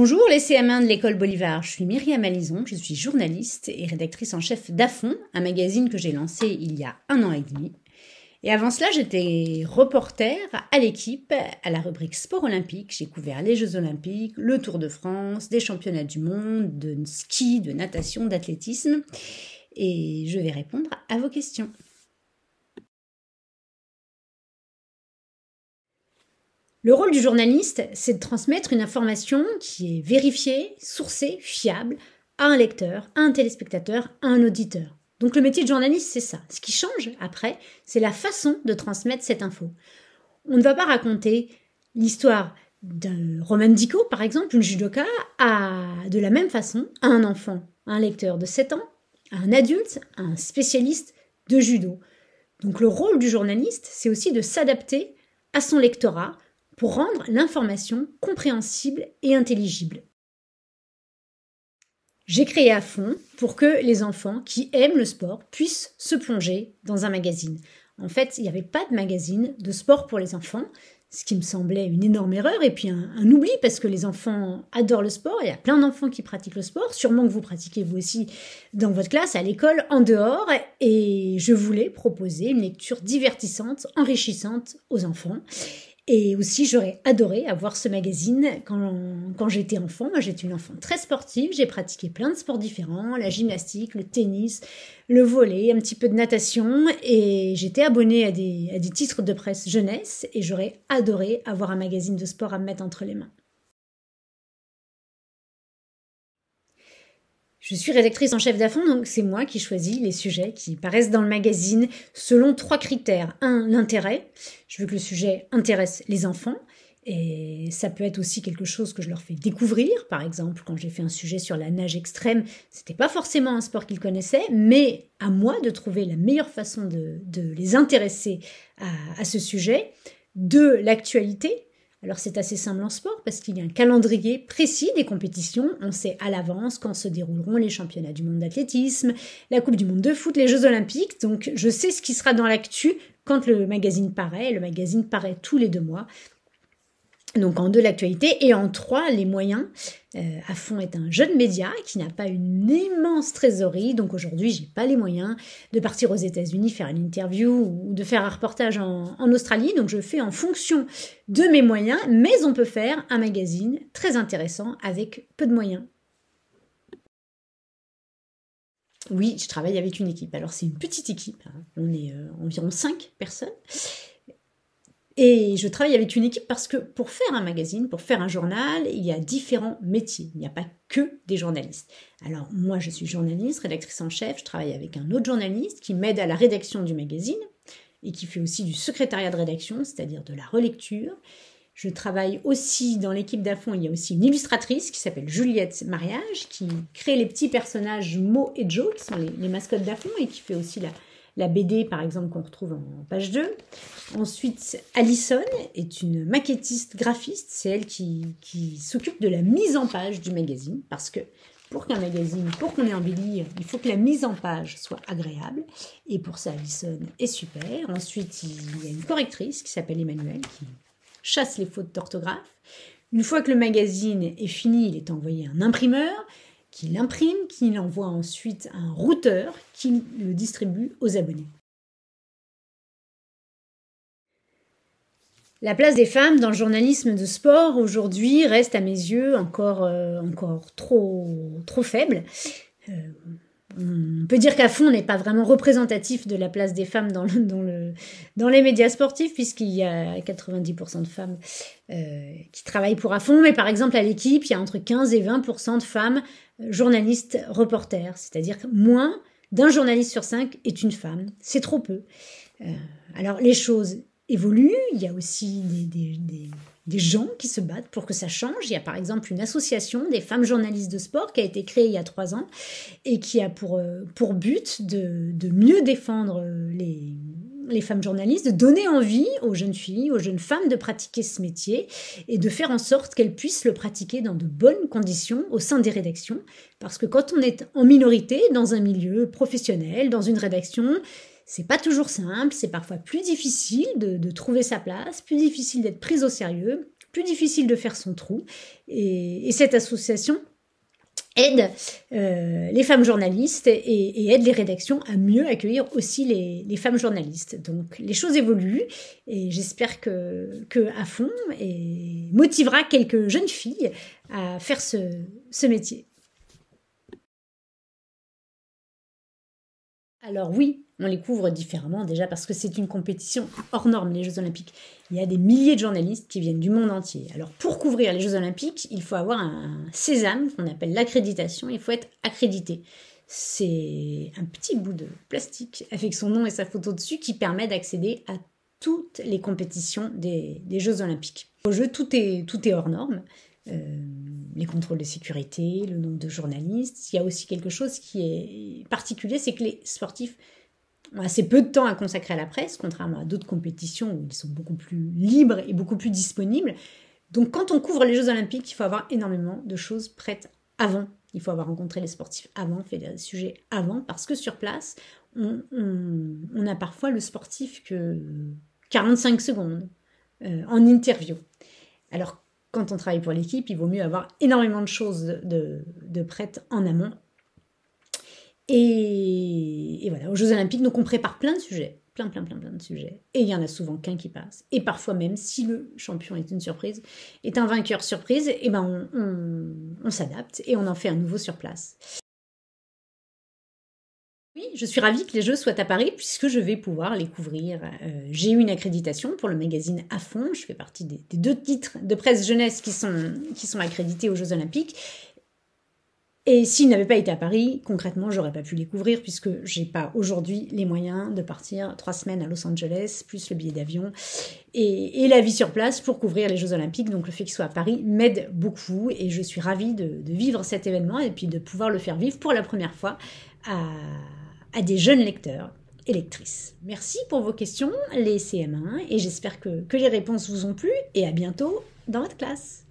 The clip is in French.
Bonjour les CM1 de l'école Bolivar, je suis Myriam Alison, je suis journaliste et rédactrice en chef d'Afon, un magazine que j'ai lancé il y a 1 an et demi. Et avant cela, j'étais reporter à l'équipe, à la rubrique Sport olympique. J'ai couvert les Jeux olympiques, le Tour de France, des championnats du monde, de ski, de natation, d'athlétisme. Et je vais répondre à vos questions. Le rôle du journaliste, c'est de transmettre une information qui est vérifiée, sourcée, fiable à un lecteur, à un téléspectateur, à un auditeur. Donc le métier de journaliste, c'est ça. Ce qui change après, c'est la façon de transmettre cette info. On ne va pas raconter l'histoire d'un Roman Dico, par exemple, une judoka, de la même façon à un enfant, à un lecteur de 7 ans, à un adulte, à un spécialiste de judo. Donc le rôle du journaliste, c'est aussi de s'adapter à son lectorat pour rendre l'information compréhensible et intelligible. J'ai créé Afon pour que les enfants qui aiment le sport puissent se plonger dans un magazine. En fait, il n'y avait pas de magazine de sport pour les enfants, ce qui me semblait une énorme erreur et puis un oubli parce que les enfants adorent le sport. Il y a plein d'enfants qui pratiquent le sport, sûrement que vous pratiquez vous aussi dans votre classe, à l'école, en dehors. Et je voulais proposer une lecture divertissante, enrichissante aux enfants. Et aussi, j'aurais adoré avoir ce magazine quand j'étais enfant. Moi, j'étais une enfant très sportive. J'ai pratiqué plein de sports différents, la gymnastique, le tennis, le volley, un petit peu de natation. Et j'étais abonnée à des titres de presse jeunesse. Et j'aurais adoré avoir un magazine de sport à me mettre entre les mains. Je suis rédactrice en chef d'Afon, donc c'est moi qui choisis les sujets qui paraissent dans le magazine selon 3 critères. 1, l'intérêt. Je veux que le sujet intéresse les enfants. Et ça peut être aussi quelque chose que je leur fais découvrir. Par exemple, quand j'ai fait un sujet sur la nage extrême, c'était pas forcément un sport qu'ils connaissaient, mais à moi de trouver la meilleure façon de les intéresser à ce sujet. 2, l'actualité. Alors c'est assez simple en sport parce qu'il y a un calendrier précis des compétitions. On sait à l'avance quand se dérouleront les championnats du monde d'athlétisme, la Coupe du monde de foot, les Jeux olympiques. Donc je sais ce qui sera dans l'actu quand le magazine paraît. Le magazine paraît tous les 2 mois. Donc en 2, l'actualité, et en 3, les moyens. Afon est un jeune média qui n'a pas une immense trésorerie, donc aujourd'hui j'ai pas les moyens de partir aux États-Unis faire une interview ou de faire un reportage en Australie, donc je fais en fonction de mes moyens, mais on peut faire un magazine très intéressant avec peu de moyens. Oui, je travaille avec une équipe, alors c'est une petite équipe, hein. On est environ 5 personnes. Et je travaille avec une équipe parce que pour faire un magazine, pour faire un journal, il y a différents métiers. Il n'y a pas que des journalistes. Alors moi, je suis journaliste, rédactrice en chef. Je travaille avec un autre journaliste qui m'aide à la rédaction du magazine et qui fait aussi du secrétariat de rédaction, c'est-à-dire de la relecture. Je travaille aussi dans l'équipe d'Afon. Il y a aussi une illustratrice qui s'appelle Juliette Mariage, qui crée les petits personnages Mo et Joe, qui sont les mascottes d'Afon, et qui fait aussi la BD, par exemple, qu'on retrouve en page 2. Ensuite, Alison est une maquettiste graphiste. C'est elle qui s'occupe de la mise en page du magazine. Parce que pour qu'un magazine, pour qu'on ait envie de lire, il faut que la mise en page soit agréable. Et pour ça, Alison est super. Ensuite, il y a une correctrice qui s'appelle Emmanuelle, qui chasse les fautes d'orthographe. Une fois que le magazine est fini, il est envoyé à un imprimeur qui l'imprime, qui l'envoie ensuite à un routeur qui le distribue aux abonnés. La place des femmes dans le journalisme de sport aujourd'hui reste à mes yeux encore trop faible. On peut dire qu'Afon n'est pas vraiment représentatif de la place des femmes dans les médias sportifs, puisqu'il y a 90% de femmes qui travaillent pour Afon, mais par exemple à l'équipe, il y a entre 15 et 20% de femmes journalistes reporters, c'est-à-dire que moins d'un journaliste sur 5 est une femme, c'est trop peu. Alors les choses évoluent, il y a aussi des gens qui se battent pour que ça change. Il y a par exemple une association des femmes journalistes de sport qui a été créée il y a 3 ans et qui a pour but de mieux défendre les femmes journalistes, de donner envie aux jeunes filles, aux jeunes femmes de pratiquer ce métier et de faire en sorte qu'elles puissent le pratiquer dans de bonnes conditions au sein des rédactions. Parce que quand on est en minorité dans un milieu professionnel, dans une rédaction, c'est pas toujours simple, c'est parfois plus difficile de trouver sa place, plus difficile d'être prise au sérieux. plus difficile de faire son trou. Et cette association aide les femmes journalistes et aide les rédactions à mieux accueillir aussi les femmes journalistes. Donc les choses évoluent et j'espère que à fond et motivera quelques jeunes filles à faire ce métier. Alors oui, on les couvre différemment déjà parce que c'est une compétition hors norme, les Jeux Olympiques. Il y a des milliers de journalistes qui viennent du monde entier. Alors pour couvrir les Jeux Olympiques, il faut avoir un sésame qu'on appelle l'accréditation, il faut être accrédité. C'est un petit bout de plastique avec son nom et sa photo dessus qui permet d'accéder à toutes les compétitions des Jeux Olympiques. Au jeu, tout est hors norme. Les contrôles de sécurité, le nombre de journalistes. Il y a aussi quelque chose qui est particulier, c'est que les sportifs ont assez peu de temps à consacrer à la presse, contrairement à d'autres compétitions où ils sont beaucoup plus libres et beaucoup plus disponibles. Donc quand on couvre les Jeux Olympiques, il faut avoir énormément de choses prêtes avant. Il faut avoir rencontré les sportifs avant, fait des sujets avant, parce que sur place, on a parfois le sportif que 45 secondes en interview. Alors, quand on travaille pour l'équipe, il vaut mieux avoir énormément de choses de prêtes en amont. Et voilà, aux Jeux Olympiques, donc on prépare plein de sujets, plein de sujets. Et il y en a souvent qu'un qui passe. Et parfois même, si le champion est une surprise, est un vainqueur surprise, et ben on s'adapte et on en fait un nouveau sur place. Oui, je suis ravie que les Jeux soient à Paris puisque je vais pouvoir les couvrir. J'ai eu une accréditation pour le magazine À Fond. Je fais partie des 2 titres de presse jeunesse qui sont accrédités aux Jeux Olympiques. Et s'ils n'avaient pas été à Paris, concrètement, j'aurais pas pu les couvrir puisque j'ai pas aujourd'hui les moyens de partir 3 semaines à Los Angeles, plus le billet d'avion et la vie sur place pour couvrir les Jeux Olympiques. Donc le fait qu'ils soient à Paris m'aide beaucoup et je suis ravie de vivre cet événement et puis de pouvoir le faire vivre pour la première fois à des jeunes lecteurs et lectrices. Merci pour vos questions, les CM1, et j'espère que les réponses vous ont plu et à bientôt dans votre classe.